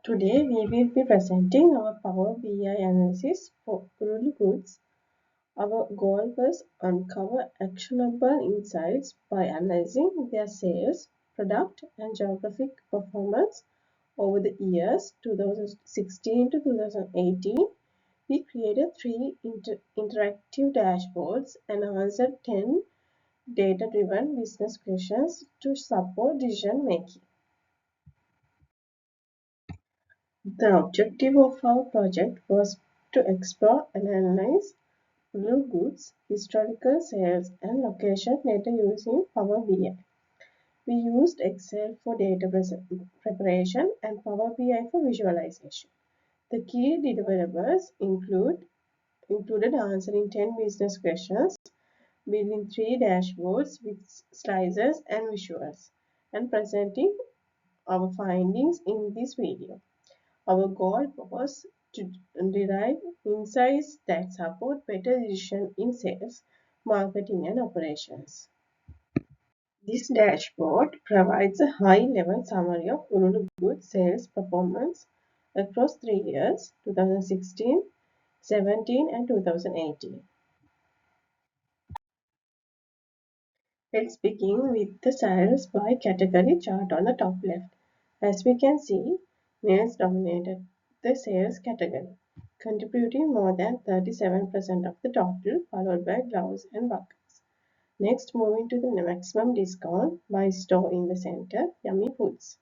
Today we will be presenting our Power BI analysis for rural goods. Our goal was uncover actionable insights by analyzing their sales, product and geographic performance over the years 2016 to 2018. We created three interactive dashboards and answered 10 data-driven business questions to support decision making. The objective of our project was to explore and analyze rural goods, historical sales, and location data using Power BI. We used Excel for data preparation and Power BI for visualization. The key deliverables included answering 10 business questions, building 3 dashboards with slices and visuals, and presenting our findings in this video. Our goal was to derive insights that support better decision in sales, marketing, and operations. This dashboard provides a high-level summary of rural goods sales performance across 3 years, 2016, 17, and 2018. Let's begin with the sales by category chart on the top left. As we can see, nails dominated the sales category, contributing more than 37% of the total, followed by gloves and buckets. Next, moving to the maximum discount by store in the center, Yummy Foods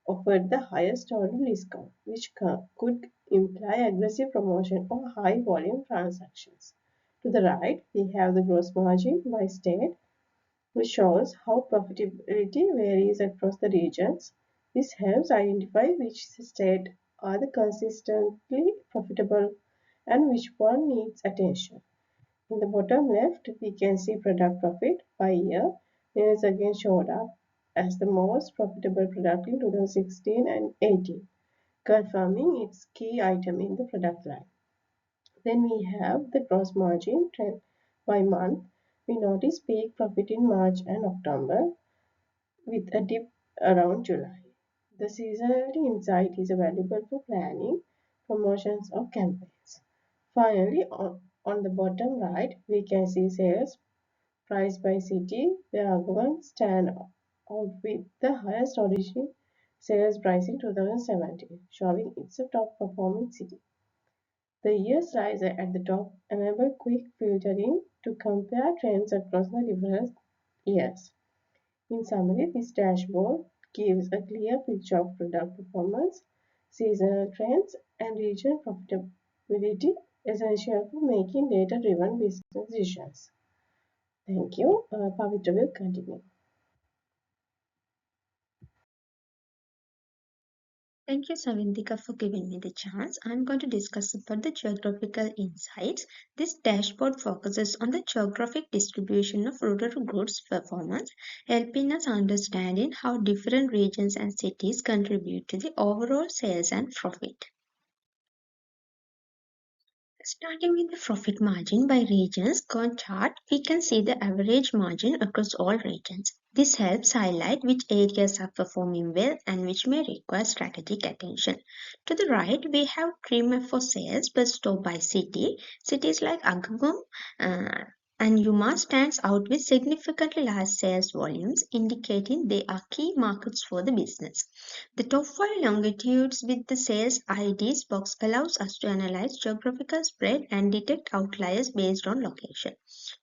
offered the highest total discount, which could imply aggressive promotion or high volume transactions. To the right, we have the gross margin by state, which shows how profitability varies across the regions. This helps identify which states are the consistently profitable and which one needs attention. In the bottom left, we can see product profit by year. Nails again showed up as the most profitable product in 2016 and 18, confirming its key item in the product line. Then we have the gross margin trend by month. We notice peak profit in March and October with a dip around July. The seasonality insight is valuable for planning, promotions, or campaigns. Finally, on the bottom right, we can see sales price by city. The Agavan stand out with the highest origin sales price in 2017, showing it's a top performing city. The year slicer at the top enable quick filtering to compare trends across the different years. In summary, this dashboard gives a clear picture of product performance, seasonal trends, and regional profitability, essential for making data-driven business decisions. Thank you. Pavitra will continue. Thank you, Savintika, for giving me the chance. I'm going to discuss about the geographical insights. This dashboard focuses on the geographic distribution of rural goods performance, helping us understanding how different regions and cities contribute to the overall sales and profit. Starting with the profit margin by regions chart, we can see the average margin across all regions. This helps highlight which areas are performing well and which may require strategic attention. To the right, we have trim for sales per store by city. Cities like Agagum and Yuma stands out with significantly large sales volumes, indicating they are key markets for the business. The top 5 longitudes with the sales IDs box allows us to analyze geographical spread and detect outliers based on location.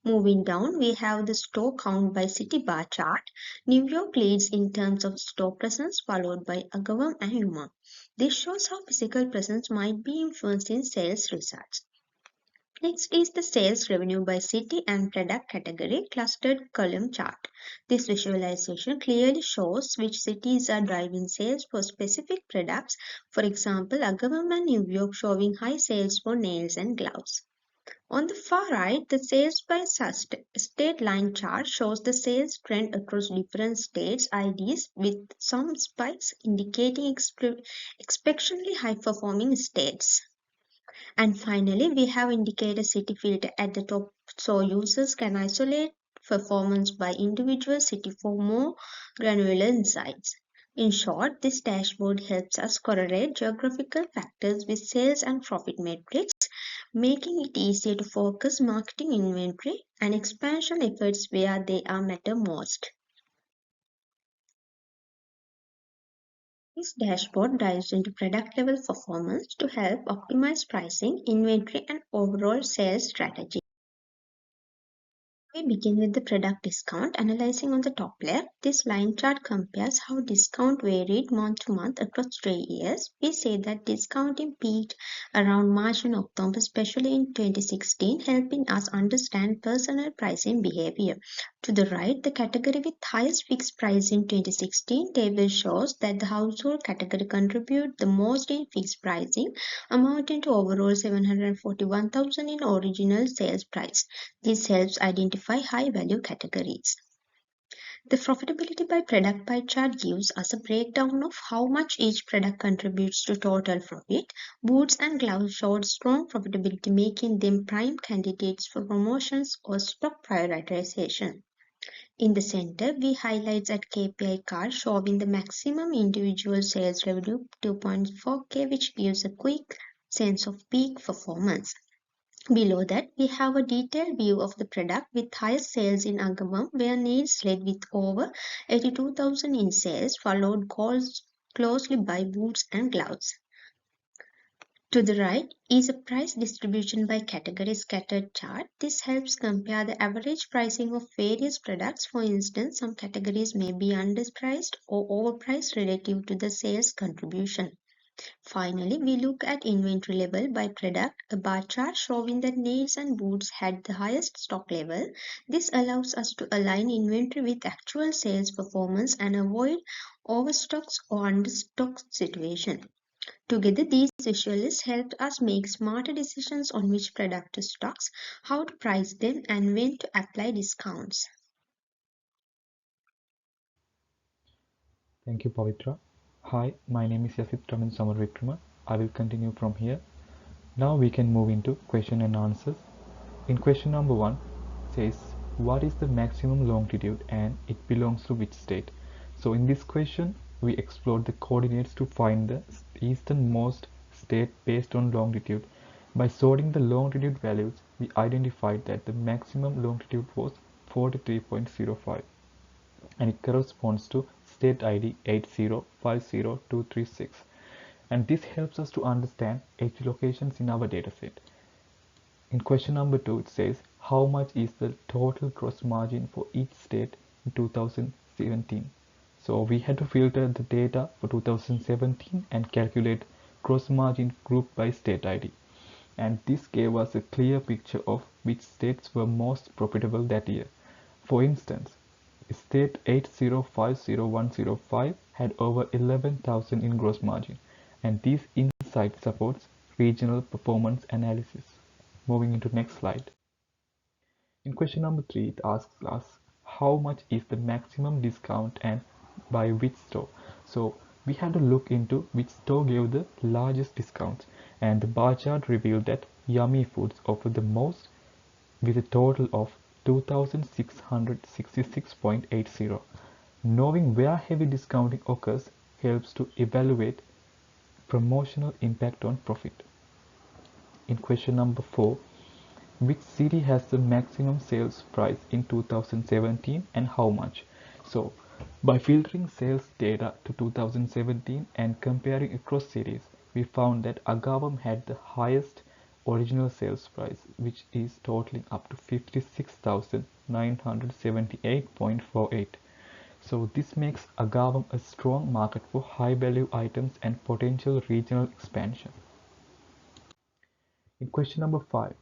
Moving down, we have the store count by city bar chart. New York leads in terms of store presence, followed by Agavam and Yuma. This shows how physical presence might be influencing sales results. Next is the sales revenue by city and product category clustered column chart. This visualization clearly shows which cities are driving sales for specific products. For example, Agavam and New York showing high sales for nails and gloves. On the far right, the sales by state line chart shows the sales trend across different states' IDs with some spikes indicating exceptionally high performing states. And finally, we have indicator city filter at the top so users can isolate performance by individual city for more granular insights. In short, this dashboard helps us correlate geographical factors with sales and profit metrics, making it easier to focus marketing, inventory, and expansion efforts where they are matter most. This dashboard dives into product level performance to help optimize pricing, inventory, and overall sales strategy. We begin with the product discount. Analyzing on the top left, this line chart compares how discount varied month to month across 3 years. We say that discounting peaked around March and October, especially in 2016, helping us understand personal pricing behavior. To the right, the category with highest fixed price in 2016 table shows that the household category contributed the most in fixed pricing, amounting to overall 741,000 in original sales price. This helps identify high-value categories. The profitability by product pie chart gives us a breakdown of how much each product contributes to total profit. Boots and gloves showed strong profitability, making them prime candidates for promotions or stock prioritization. In the center, we highlight that KPI card showing the maximum individual sales revenue 2.4K, which gives a quick sense of peak performance. Below that, we have a detailed view of the product with highest sales in Agabam, where nails led with over 82,000 in sales, followed closely by boots and gloves. To the right is a price distribution by category scattered chart. This helps compare the average pricing of various products. For instance, some categories may be underpriced or overpriced relative to the sales contribution. Finally, we look at inventory level by product, a bar chart showing that nails and boots had the highest stock level. This allows us to align inventory with actual sales performance and avoid overstocks or understock situation. Together, these visuals help us make smarter decisions on which product to stock, how to price them, and when to apply discounts. Thank you, Pavitra. Hi, my name is Yasit Raman Samarvikrama. I will continue from here. Now we can move into question and answers. In question number 1 says, what is the maximum longitude and it belongs to which state? So in this question, we explored the coordinates to find the easternmost state based on longitude. By sorting the longitude values, we identified that the maximum longitude was 43.05 and it corresponds to state ID 8050236, and this helps us to understand 80 locations in our dataset. In question number 2 it says how much is the total gross margin for each state in 2017. So we had to filter the data for 2017 and calculate gross margin group by state ID, and this gave us a clear picture of which states were most profitable that year. For instance, state 8050105 had over 11,000 in gross margin, and this insight supports regional performance analysis. Moving into next slide. In question number 3, it asks us how much is the maximum discount and by which store. So we had to look into which store gave the largest discounts, and the bar chart revealed that Yummy Foods offered the most with a total of 2666.80. Knowing where heavy discounting occurs helps to evaluate promotional impact on profit. In question number 4, which city has the maximum sales price in 2017 and how much? So, by filtering sales data to 2017 and comparing across cities, we found that Agawam had the highest original sales price, which is totaling up to 56,978.48. So this makes Agawam a strong market for high value items and potential regional expansion. In question number 5,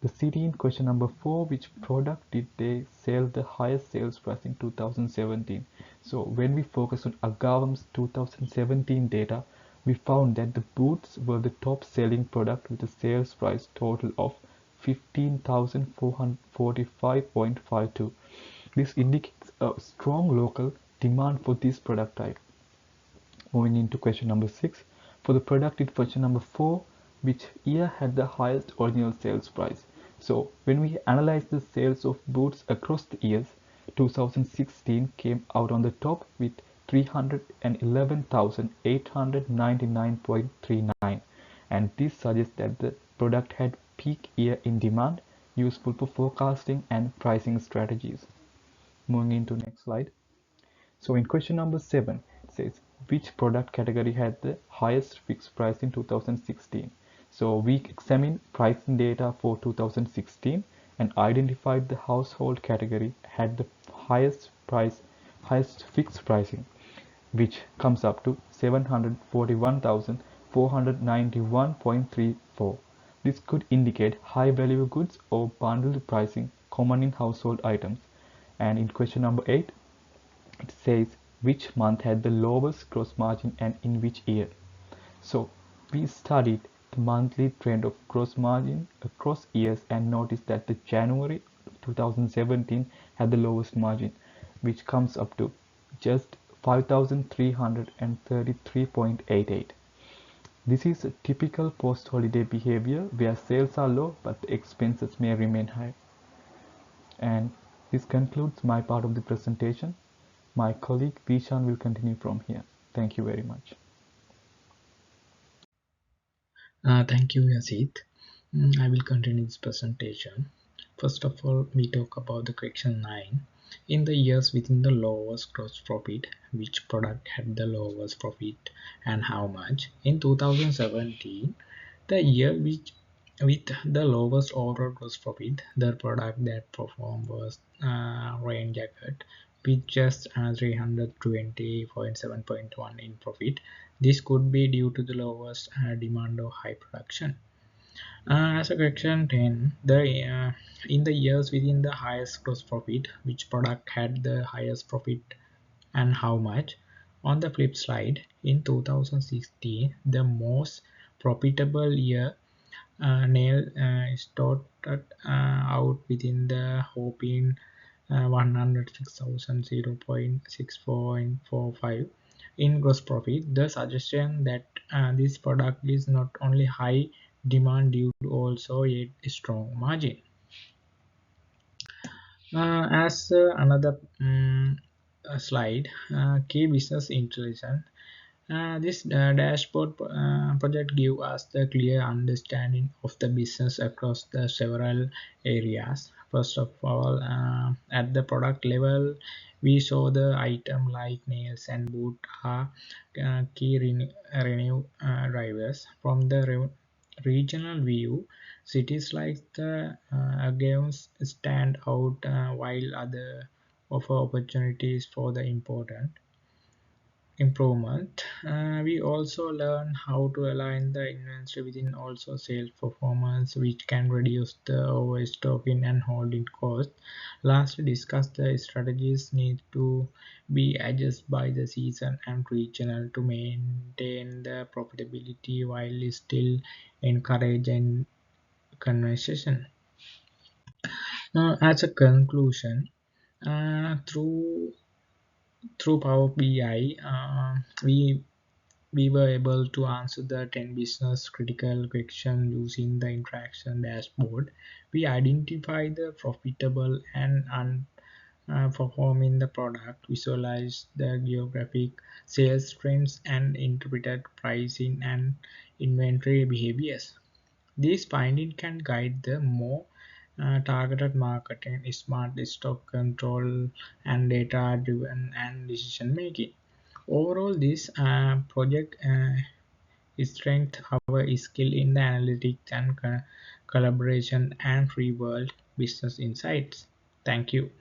the city in question number 4, which product did they sell the highest sales price in 2017? So when we focus on Agawam's 2017 data, we found that the boots were the top selling product with a sales price total of 15,445.52. This indicates a strong local demand for this product type. Moving into question number 6, for the product in question number 4, which year had the highest original sales price? So when we analyze the sales of boots across the years, 2016 came out on the top with 311,899.39, and this suggests that the product had peak year in demand, useful for forecasting and pricing strategies. Moving into next slide. So in question number 7, it says which product category had the highest fixed price in 2016? So we examined pricing data for 2016 and identified the household category had the highest fixed pricing, which comes up to 741,491.34. This could indicate high value goods or bundled pricing common in household items. And in question number 8, it says which month had the lowest gross margin and in which year. So we studied the monthly trend of gross margin across years and noticed that the January 2017 had the lowest margin, which comes up to just 5,333.88. This is a typical post-holiday behavior where sales are low but the expenses may remain high. And this concludes my part of the presentation. My colleague Vishan will continue from here. Thank you very much. Thank you, Yasit. I will continue this presentation. First of all, we talk about the question 9. In the years within the lowest gross profit, which product had the lowest profit and how much? In 2017, the year with the lowest overall gross profit, the product that performed was rain jacket with just 320.7.1 in profit. This could be due to the lowest demand or high production. As a question 10, in the years within the highest gross profit, which product had the highest profit and how much? On the flip side, in 2016, the most profitable year nail started out within the hoping 106,000.6445 in gross profit. The suggestion that this product is not only high demand due to also a strong margin. As another slide, key business intelligence. This dashboard project gives us the clear understanding of the business across the several areas. First of all, at the product level, we saw the item like nails and boot are key revenue drivers. From the regional view, cities like the Agaves stand out while other offer opportunities for the important improvement. We also learn how to align the inventory within also sales performance, which can reduce the overstocking and holding cost. Lastly, discuss the strategies need to be adjusted by the season and regional to maintain the profitability while still encouraging conversation. Now, as a conclusion, through Power BI, we were able to answer the 10 business critical questions using the interaction dashboard. We identify the profitable and performing the product, visualize the geographic sales trends, and interpreted pricing and inventory behaviors. These findings can guide the more targeted marketing, smart stock control, and data-driven and decision-making. Overall, this project strengthens our skill in the analytics and collaboration and real-world business insights. Thank you.